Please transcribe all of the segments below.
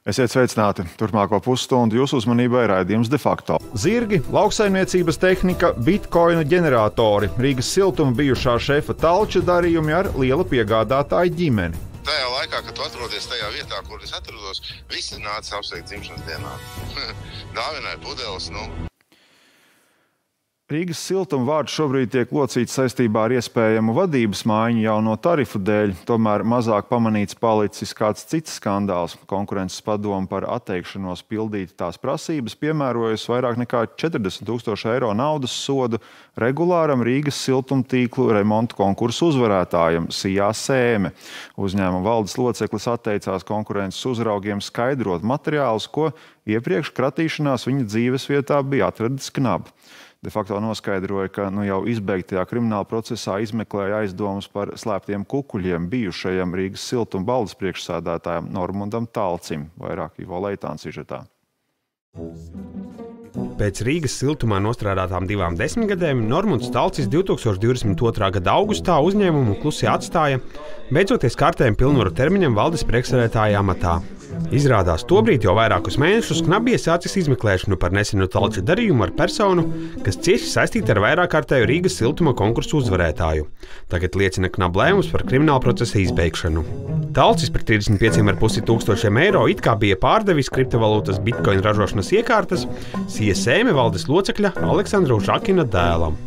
Esiet sveicināti. Turpmāko pusstundu jūsu uzmanībai raidījums de facto. Zirgi, lauksaimniecības tehnika, bitkoina ģeneratori, Rīgas siltuma bijušā šefa Talča darījumi ar liela piegādātāja ģimeni. Tajā laikā, kad tu atrodies tajā vietā, kur es atrodos, visi nāca apsveikt dzimšanas dienā. Dāvināja pudeles, Rīgas siltuma vārds šobrīd tiek locīts saistībā ar iespējamu vadības maiņu jauno tarifu dēļ, tomēr mazāk pamanīts palicis kāds cits skandāls. Konkurences padome par atteikšanos pildīt tās prasības piemērojas vairāk nekā 40 000 eiro naudas sodu regulāram Rīgas siltumtīklu remontu konkursu uzvarētājam Sijā Sēme. Uzņēmuma valdes loceklis atteicās konkurences uzraugiem skaidrot materiālus, ko iepriekš kratīšanās viņa dzīves vietā bija atradis Knab. De facto noskaidroja, ka jau izbeigtajā krimināla procesā izmeklēja aizdomas par slēptiem kukuļiem bijušajam Rīgas siltuma valdes priekšsēdētājam Normundam Talcim, vairāk Ivo Leitāns sižetā. Pēc Rīgas siltumā nostrādātām 2 desmitgadēm Normunds Talcis 2022. gada augustā uzņēmumu klusi atstāja, beidzoties kārtējiem pilnvaru termiņam valdes priekšsēdētāja amatā. Izrādās, tobrīd jau vairākus mēnešus Knab bija sācis izmeklēšanu par nesenu Talča darījumu ar personu, kas cieši saistīta ar vairākkārtēju Rīgas siltuma konkursu uzvarētāju. Tagad liecina Knab lēmums par krimināla procesa izbeigšanu. Talcis par 35,5 tūkstošiem eiro it kā bija pārdevis kriptovalūtas bitkoina ražošanas iekārtas Sija Sēme valdes locekļa Aleksandra Užakina dēlam.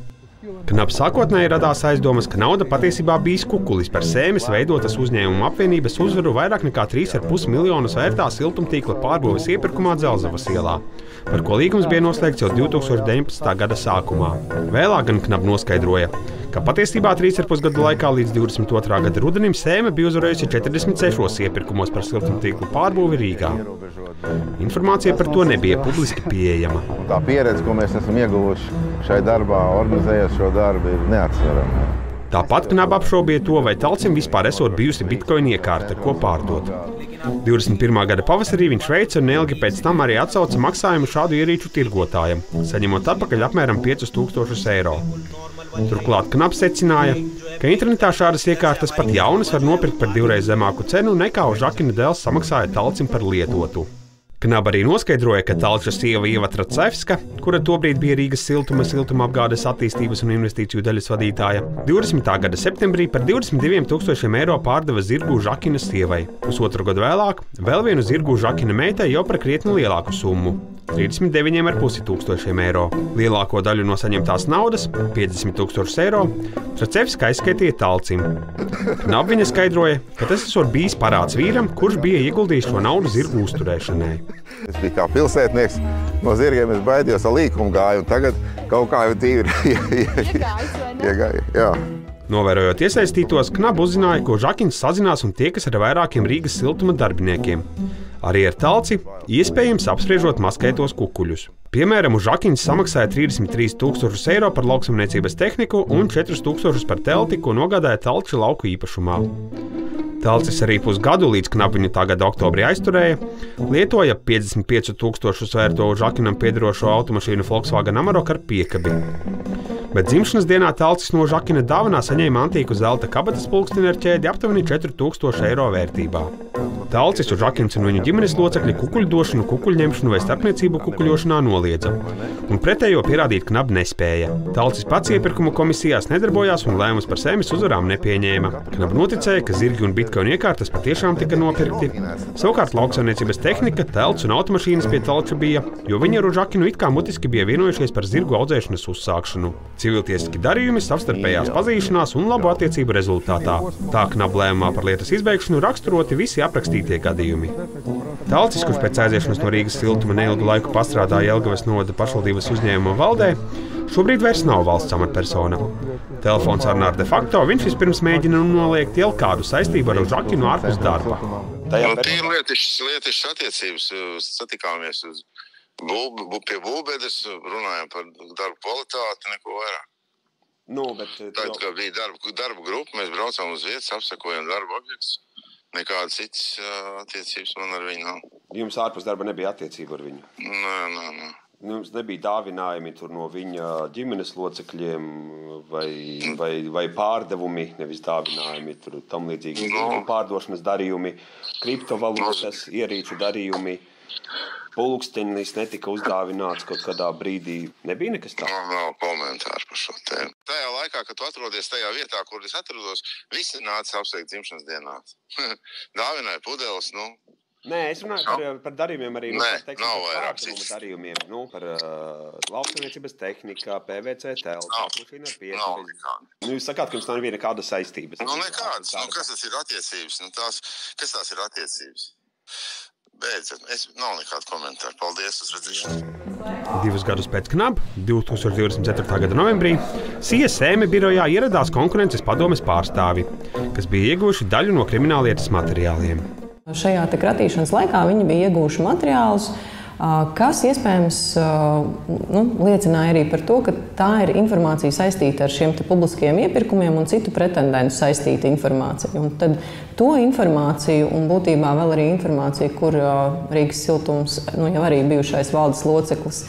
Knab sākotnēji radās aizdomas, ka nauda patiesībā bijis kukulis par Sēmes veidotas uzņēmuma apvienības uzvaru vairāk nekā 3,5 miljonus vērtā siltumtīkla pārbūves iepirkumā Dzelzavas ielā, par ko līgums bija noslēgts jau 2019. gada sākumā. Vēlāk gan Knab noskaidroja, ka patiesībā 3,5 gadu laikā līdz 22. gada rudenim Sēme bija uzvarējusi 46 iepirkumos par siltumtīklu pārbūvi Rīgā. Informācija par to nebija publiski pieejama. Tā pieredze, ko mēs esam ieguvuši šai darbā, organizējot šo darbu, ir neatsverama. Tāpat Knab apšaubīja to, vai Talcim vispār esot bijusi bitkoina iekārta, ko pārdot. 21. gada pavasarī viņš veica un neilgi pēc tam arī atsauca maksājumu šādu ierīču tirgotājam, saņemot atpakaļ apmēram 5,000 eiro. Turklāt Knab secināja, ka internetā šādas iekārtas pat jaunas var nopirkt par 2 reizes zemāku cenu nekā Užakina dēls samaksāja Talcim par lietotu. Knab arī noskaidroja, ka Talča sieva Ieva Tracevska, kura tobrīd bija Rīgas siltumapgādes attīstības un investīciju daļas vadītāja, 20. gada septembrī par 22,000 eiro pārdeva zirgu Užakina sievai. Pusotru gadu vēlāk vēl vienu zirgu Užakina meitai jau par krietni lielāku summu – 39,5 eiro. Lielāko daļu no saņemtās naudas, 50,000 eiro, Tracevska aizskaitīja Talcim. Knab viņa skaidroja, ka tas esot bijis parāds vīram, kurš bija ieguldījis šo naudu zirgu uzturēšanai. Es biju kā pilsētnieks, no zirgiem es baidījos ar līkumu gāju, un tagad kaut kā jau tīri iegāju. Jā. Novērojot iesaistītos, Knab uzzināja, ka Užakins sazinās un tiekas ar vairākiem Rīgas siltuma darbiniekiem. Arī ar Talci iespējams apspriežot maskētos kukuļus. Piemēram, Užakins samaksāja 33,000 eiro par lauksaimniecības tehniku un 4,000 par telti, ko nogādāja Talča lauku īpašumā. Talcis arī pusgadu līdz Knab viņu tā gada oktobrī aizturēja, lietoja 55,000 vērto Užakinam piederošo automašīnu Volkswagen Amarok ar piekabi. Bet dzimšanas dienā Talcis no Užakina dāvanā saņēma antīku zelta kabatas pulksteni ar ķēdi aptuveni 4,000 eiro vērtībā. Talcis, Užakins un viņa ģimenes locekļi kukuļu došanu, kukuļu ņemšanu vai starpniecību kukuļošanā noliedza, un pretējo pierādīt Knab nespēja. Talcis pats iepirkuma komisijās nedarbojās un lēmumus par Sēmes uzvarām nepieņēma. Knab noticēja, ka zirgi un bitkoina iekārtas patiešām tika nopirkti. Savukārt lauksaimniecības tehnika, telts un automašīnas pie Talča bija, jo viņi ar Užakinu it kā mutiski bija vienojušies par zirgu audzēšanas uzsākšanu. Civiltiesiski darījumi, savstarpējās pazīšanās un labu attiecību rezultātā. Tā Knab lēmumā par lietas izbeigšanu raksturoti visi aprakstītie gadījumi. Talcis, kurš pēc aiziešanas no Rīgas siltuma neilgu laiku pastrādāja Jelgavas novada pašvaldības uzņēmuma valdē, šobrīd vairs nav valsts amatpersona. Telefons sarunā ar de facto viņš vispirms mēģina noliegt jau kādu saistību ar Užakinu ārpus darba. Tīri lietišas attiecības, satikāmies pie būvbedes, runājām par darbu kvalitāti, neko vairāk. Tad, kad bija darba grupa, mēs braucām uz vietas, apsekojam darba objektus. Nekādas citas attiecības man ar viņu nav. Jums ārpus darba nebija attiecība ar viņu? Nē. Mums nebija dāvinājumi tur no viņa ģimenes locekļiem vai pārdevumi, nevis dāvinājumi, tur tam līdzīgi pārdošanas darījumi, kriptovalūtas, ierīču darījumi, pulkstenis netika uzdāvināts kaut kādā brīdī. Nebija nekas tāds? Nav komentāru par šo tēmu. Tajā laikā, kad tu atrodies tajā vietā, kur es atrodos, visi nāca apsveikt dzimšanas dienā. Dāvināja pudeles, Nē, es runāju par darījumiem arī. Nav vairāk cits. Darījumiem, par lauksaimniecības tehnikā, PVC telpa, mašīna ar pieci. Jūs sakāt, ka jums nav nekāda saistības. Nekādas. Kas tas ir attiecības? Kas tās ir attiecības? Beidzot, nav nekāda komentāra. Paldies, uz redzēšanu. 2 gadus pēc KNAB, 2024. gada novembrī, SIA birojā ieradās konkurences padomes pārstāvi, kas bija ieguvuši daļu no krimināllietas materiāliem. Šajā kratīšanas laikā viņi bija ieguvuši materiālus, kas iespējams liecināja arī par to, ka tā ir informācija saistīta ar šiem publiskajiem iepirkumiem un citu pretendentu saistīta informācija. Un tad to informāciju un būtībā vēl arī informāciju, kur Rīgas Siltums, jau arī bijušais valdes loceklis,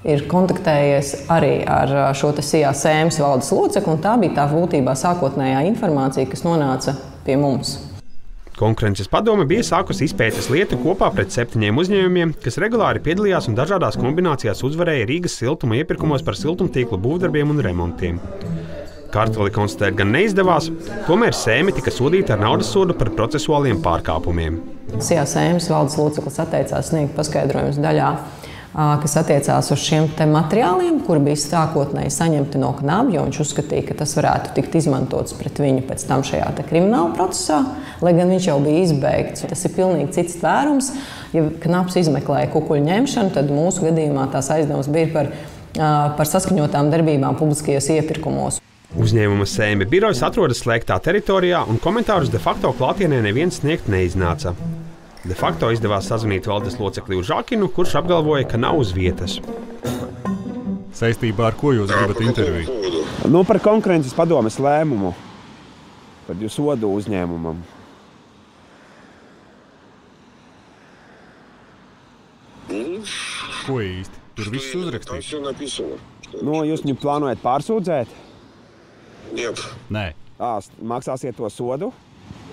ir kontaktējies arī ar šo SIA valdes locekli, un tā bija tā būtībā sākotnējā informācija, kas nonāca pie mums. Konkurences padome bija sākusi izpētes lietu kopā pret 7 uzņēmumiem, kas regulāri piedalījās un dažādās kombinācijās uzvarēja Rīgas siltuma iepirkumos par siltumtīkla būvdarbiem un remontiem. Kartveli konstatēt gan neizdevās, tomēr Sēme tika sodīta ar naudas sodu par procesuāliem pārkāpumiem. SIA valdes loceklis atteicās sniegt paskaidrojumus daļā, kas attiecās uz šiem materiāliem, kuri bija sākotnēji saņemti no KNAB, jo viņš uzskatīja, ka tas varētu tikt izmantots pret viņu pēc tam šajā krimināla procesā, lai gan viņš jau bija izbeigts. Tas ir pilnīgi cits tvērums. Ja KNABs izmeklēja kukuļu ņemšanu, tad mūsu gadījumā tās aizdevums bija par saskaņotām darbībām publiskajos iepirkumos. Uzņēmuma Sēme birojas atrodas slēgtā teritorijā, un komentārus de facto klātienē neviens sniegt neiznāca. De facto izdevās sazvanīt valdes locekli Žakinu, kurš apgalvoja, ka nav uz vietas. Saistībā ar ko jūs gribat interviju? Par konkurences padomes lēmumu, par sodu uzņēmumam. Ko īsti? Tur viss uzrakstīts. Jūs viņu plānojat pārsūdzēt? Jā. Nē. Maksāsiet to sodu?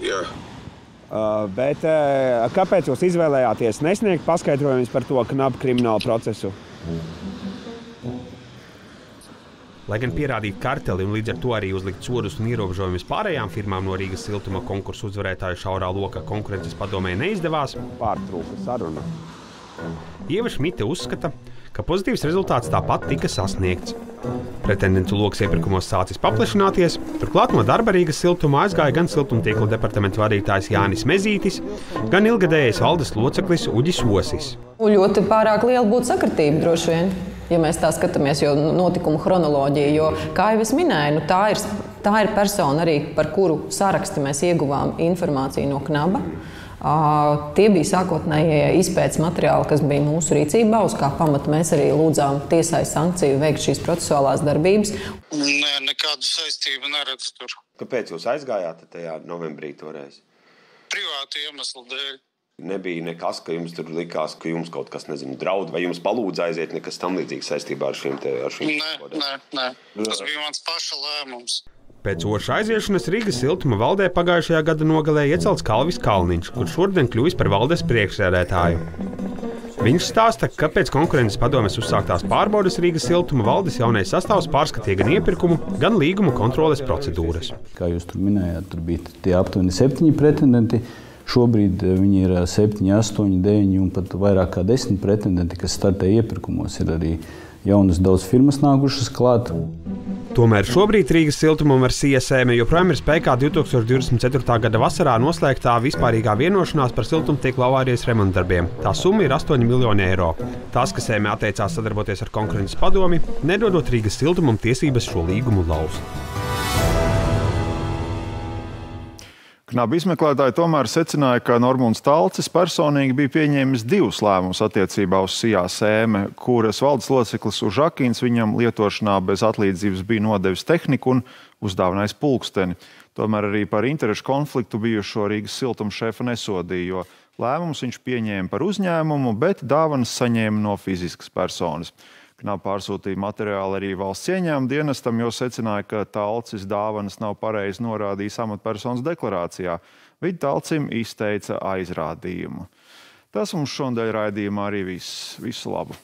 Jā. Bet kāpēc jūs izvēlējāties nesniegt paskaidrojumus par to KNAB kriminālu procesu? Lai gan pierādīt karteli un līdz ar to arī uzlikt sodus un ierobežojumus pārējām firmām no Rīgas siltuma konkursu uzvarētāju šaurā loka konkurences padomē neizdevās, pārtrūka saruna. Ieva Šmite uzskata, ka pozitīvs rezultāts tāpat tika sasniegts. Pretendentu loks iepirkumos sācis paplašināties, turklāt no darba Rīgas siltumā aizgāja gan siltumtīkla departamenta vadītājs Jānis Mezītis, gan ilgadējais valdes loceklis Uģis Osis. Ļoti pārāk liela būtu sakritība droši vien, ja mēs tā skatāmies, jo notikumu chronoloģiju, jo, kā jau es minēju, tā ir persona arī, par kuru saraksti mēs ieguvām informāciju no KNABa. Tie bija sākotnējie izpētes materiāli, kas bija mūsu rīcībā, uz kā pamata mēs arī lūdzām tiesai sankciju veikt šīs procesuālās darbības. Nē, nekādu saistību neredzu tur. Kāpēc jūs aizgājāt tajā novembrī toreiz? Privātu iemeslu dēļ. Nebija nekas, ka jums tur likās, ka jums kaut kas, draud, vai jums palūdza aiziet, nekas tam līdzīgs saistībā ar šīm Nē. Tas bija mans paša lēmums. Pēc Oša aiziešanas Rīgas siltuma valdē pagājušajā gada nogalē iecelts Kalvis Kalniņš, kurš šodien kļuvis par valdes priekšsēdētāju. Viņš stāsta, ka pēc konkurences padomes uzsāktās pārbaudes Rīgas siltuma valdes jaunais sastāvs pārskatīja gan iepirkumu, gan līgumu kontroles procedūras. Kā jūs tur minējāt, tur bija tie aptuveni 7 pretendenti. Šobrīd viņi ir 7, 8, 9 un pat vairāk kā 10 pretendenti, kas startē iepirkumos. Ir arī jaunas daudz firmas nākušas klāt. Tomēr šobrīd Rīgas siltumam ar SIA joprojām ir spēkā 2024. gada vasarā noslēgtā vispārīgā vienošanās par siltumtīkla avārijas remontdarbiem. Tā summa ir 8 miljoni eiro. Tas, ka Sēme atteicās sadarboties ar konkurences padomi, nedodot Rīgas siltumam tiesības šo līgumu laust. KNAB izmeklētāji tomēr secināja, ka Normunds Talcis personīgi bija pieņēmis 2 lēmumus attiecībā uz SIA, kuras valdes loceklis Žakins viņam lietošanā bez atlīdzības bija nodevis tehniku un uzdāvinājis pulksteni. Tomēr arī par interešu konfliktu bijušo Rīgas siltuma šefu nesodīja, jo lēmums viņš pieņēma par uzņēmumu, bet dāvanas saņēma no fiziskas personas. Knap pārsūtīja materiāli arī valsts ieņēmuma dienestam, jo secināja, ka Talcis dāvanas nav pareizi norādījis amatpersonas deklarācijā. Viņi Talcim izteica aizrādījumu. Tas mums šodien raidījumā arī viss. Visu labu!